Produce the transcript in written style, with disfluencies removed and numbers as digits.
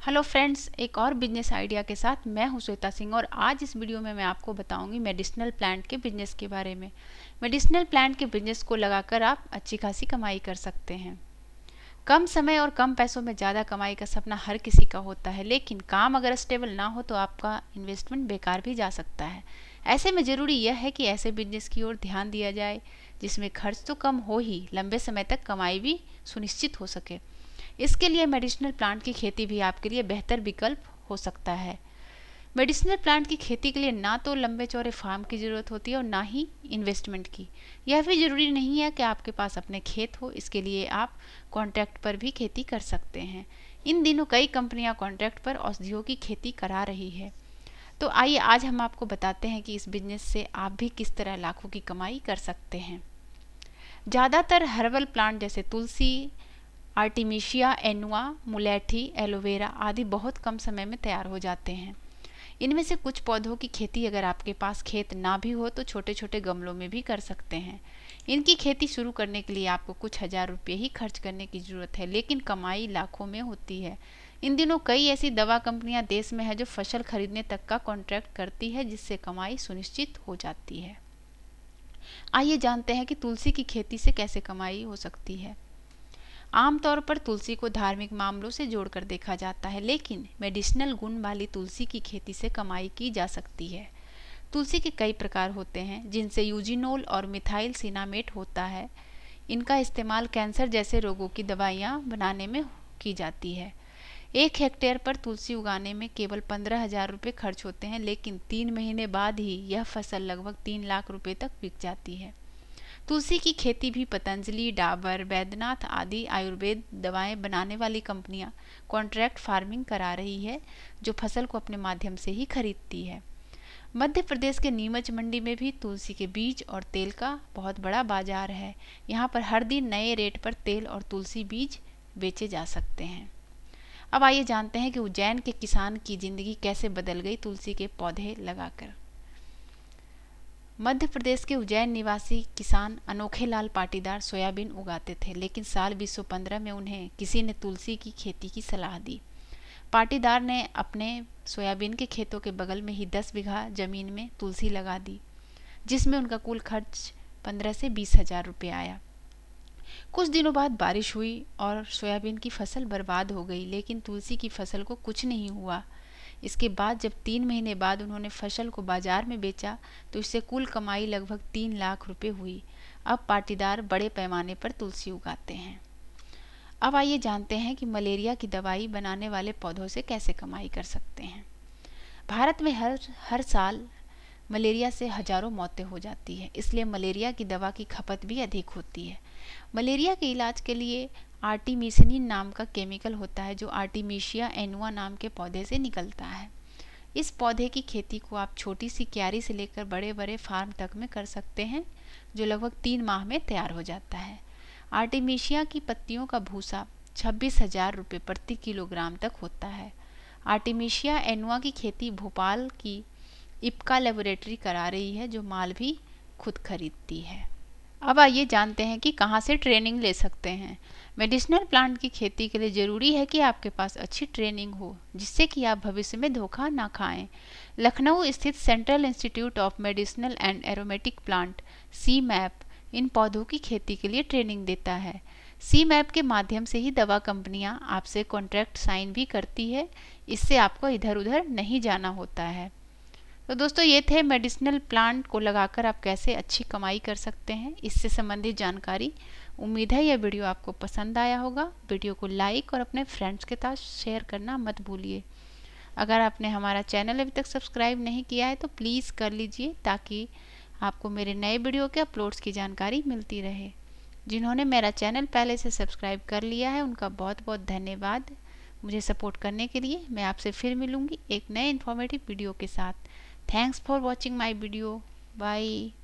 Hello friends, एक और business idea के साथ मैं हूं श्वेता सिंह और आज इस वीडियो में मैं आपको बताऊंगी मेडिसिनल प्लांट के बिजनेस के बारे में। मेडिसिनल प्लांट के बिजनेस को लगाकर आप अच्छी खासी कमाई कर सकते हैं। कम समय और कम पैसों में ज़्यादा कमाई का सपना हर किसी का होता है, लेकिन काम अगर स्टेबल ना हो तो आपका इन्वेस्टमेंट बेकार भी जा सकता है। ऐसे में ज़रूरी यह है कि ऐसे बिजनेस की ओर ध्यान दिया जाए जिसमें खर्च तो कम हो ही, लंबे समय तक कमाई भी सुनिश्चित हो सके। इसके लिए मेडिसिनल प्लांट की खेती भी आपके लिए बेहतर विकल्प हो सकता है। मेडिसिनल प्लांट की खेती के लिए ना तो लंबे चौड़े फार्म की ज़रूरत होती है और ना ही इन्वेस्टमेंट की। यह भी ज़रूरी नहीं है कि आपके पास अपने खेत हो, इसके लिए आप कॉन्ट्रैक्ट पर भी खेती कर सकते हैं। इन दिनों कई कंपनियां कॉन्ट्रैक्ट पर औषधियों की खेती करा रही है। तो आइए आज हम आपको बताते हैं कि इस बिजनेस से आप भी किस तरह लाखों की कमाई कर सकते हैं। ज़्यादातर हर्बल प्लांट जैसे तुलसी, आर्टिमिशिया एनुआ, मुलेठी, एलोवेरा आदि बहुत कम समय में तैयार हो जाते हैं। इनमें से कुछ पौधों की खेती अगर आपके पास खेत ना भी हो तो छोटे छोटे गमलों में भी कर सकते हैं। इनकी खेती शुरू करने के लिए आपको कुछ हजार रुपये ही खर्च करने की ज़रूरत है, लेकिन कमाई लाखों में होती है। इन दिनों कई ऐसी दवा कंपनियां देश में है जो फसल खरीदने तक का कॉन्ट्रैक्ट करती है, जिससे कमाई सुनिश्चित हो जाती है। आइए जानते हैं कि तुलसी की खेती से कैसे कमाई हो सकती है। आमतौर पर तुलसी को धार्मिक मामलों से जोड़कर देखा जाता है, लेकिन मेडिसिनल गुण वाली तुलसी की खेती से कमाई की जा सकती है। तुलसी के कई प्रकार होते हैं, जिनसे यूजिनोल और मिथाइल सिनामेट होता है। इनका इस्तेमाल कैंसर जैसे रोगों की दवाइयाँ बनाने में की जाती है। 1 हेक्टेयर पर तुलसी उगाने में केवल 15,000 रुपये खर्च होते हैं, लेकिन 3 महीने बाद ही यह फसल लगभग 3 लाख रुपये तक बिक जाती है। तुलसी की खेती भी पतंजलि, डाबर, बैद्यनाथ आदि आयुर्वेद दवाएं बनाने वाली कंपनियां कॉन्ट्रैक्ट फार्मिंग करा रही है, जो फसल को अपने माध्यम से ही खरीदती है। मध्य प्रदेश के नीमच मंडी में भी तुलसी के बीज और तेल का बहुत बड़ा बाजार है। यहाँ पर हर दिन नए रेट पर तेल और तुलसी बीज बेचे जा सकते हैं। अब आइए जानते हैं कि उज्जैन के किसान की जिंदगी कैसे बदल गई तुलसी के पौधे लगाकर। मध्य प्रदेश के उज्जैन निवासी किसान अनोखे लाल पाटीदार सोयाबीन उगाते थे, लेकिन साल 2015 में उन्हें किसी ने तुलसी की खेती की सलाह दी। पाटीदार ने अपने सोयाबीन के खेतों के बगल में ही 10 बीघा जमीन में तुलसी लगा दी, जिसमें उनका कुल खर्च 15 से 20,000 रुपये आया। कुछ दिनों बाद बारिश हुई और सोयाबीन की फसल बर्बाद हो गई, लेकिन तुलसी की फसल को कुछ नहीं हुआ। इसके बाद जब 3 महीने बाद उन्होंने फसल को बाजार में बेचा तो इससे कुल कमाई लगभग 3 लाख रुपए हुई। अब पाटीदार बड़े पैमाने पर तुलसी उगाते हैं। अब आइए जानते हैं कि मलेरिया की दवाई बनाने वाले पौधों से कैसे कमाई कर सकते हैं। भारत में हर साल मलेरिया से हजारों मौतें हो जाती है, इसलिए मलेरिया की दवा की खपत भी अधिक होती है। मलेरिया के इलाज के लिए आर्टिमिसिनिन नाम का केमिकल होता है, जो आर्टिमिशिया एनुआ नाम के पौधे से निकलता है। इस पौधे की खेती को आप छोटी सी क्यारी से लेकर बड़े बड़े फार्म तक में कर सकते हैं, जो लगभग 3 माह में तैयार हो जाता है। आर्टिमिशिया की पत्तियों का भूसा 26,000 रुपये प्रति किलोग्राम तक होता है। आर्टिमिशिया एनुआ की खेती भोपाल की इप्का लेबोरेटरी करा रही है, जो माल भी खुद खरीदती है। अब आइए जानते हैं कि कहाँ से ट्रेनिंग ले सकते हैं। मेडिसिनल प्लांट की खेती के लिए ज़रूरी है कि आपके पास अच्छी ट्रेनिंग हो, जिससे कि आप भविष्य में धोखा ना खाएं। लखनऊ स्थित central institute of medicinal and aromatic plant CMAP इन पौधों की खेती के लिए ट्रेनिंग देता है। CMAP के माध्यम से ही दवा कंपनियां आपसे कॉन्ट्रैक्ट साइन भी करती है, इससे आपको इधर उधर नहीं जाना होता है। तो दोस्तों, ये थे मेडिसिनल प्लांट को लगाकर आप कैसे अच्छी कमाई कर सकते हैं, इससे संबंधित जानकारी। उम्मीद है यह वीडियो आपको पसंद आया होगा। वीडियो को लाइक और अपने फ्रेंड्स के साथ शेयर करना मत भूलिए। अगर आपने हमारा चैनल अभी तक सब्सक्राइब नहीं किया है तो प्लीज़ कर लीजिए, ताकि आपको मेरे नए वीडियो के अपलोड्स की जानकारी मिलती रहे। जिन्होंने मेरा चैनल पहले से सब्सक्राइब कर लिया है उनका बहुत बहुत धन्यवाद मुझे सपोर्ट करने के लिए। मैं आपसे फिर मिलूँगी एक नए इन्फॉर्मेटिव वीडियो के साथ। Thanks for watching my video. Bye.